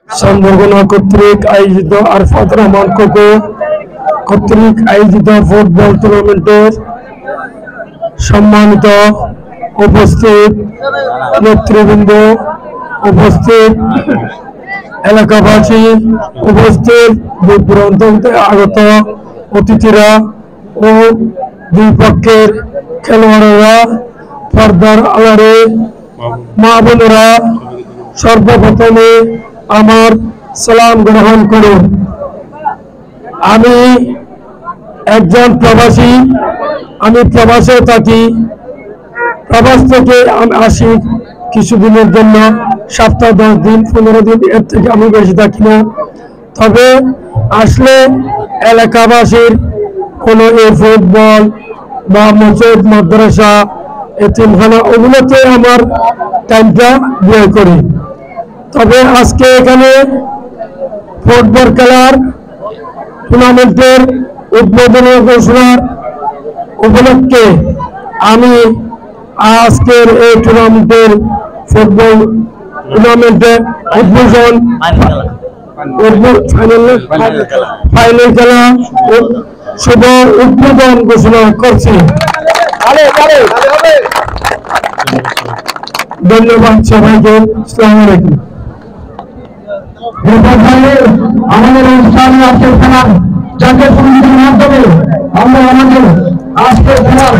চন্দ্রকোনা কর্তৃক আয়োজিত আরফাত রহমান কোকো কর্তৃক আয়োজিত ফুটবল টুর্নামেন্টের সম্মানিত উপস্থিত নেতৃবৃন্দ, উপস্থিত এলাকাবাসী, উপস্থিত দূর দূরান্ত হতে আগত অতিথিরা ও দুই পক্ষের খেলোয়াড়েরা, পর্দার আড়ালে মা বোনেরা, সর্বপ্রথমে আমার সালাম গ্রহণ করুন। আমি একজন প্রবাসী, আমি প্রবাসে থাকি। প্রবাস থেকে আমি আসি কিছুদিনের জন্য, সপ্তাহ 10 দিন 15 দিন, এর থেকে আমি বেশি থাকি না। তবে আসলে এলাকাবাসীর কোনো এই ফুটবল বা মসজিদ মাদ্রাসা এতিমখানা ওগুলোতে আমার টাইমটা ব্যয় করি। তবে আজকে এখানে ফুটবল খেলার টুর্নামেন্টের উদ্বোধনী ঘোষণার উপলক্ষে আমি আজকের এই টুর্নামেন্টের ফুটবল টুর্নামেন্টের উদ্বোধন ফাইনাল খেলা শুভ উদ্বোধন ঘোষণা করছি। ধন্যবাদ সবাইকে। আসসালামু আলাইকুম। আমাদের অনুষ্ঠানে আজকের খেলার জাতীয় সঙ্গীতের মাধ্যমে আমরা আমাদের আজকের খেলার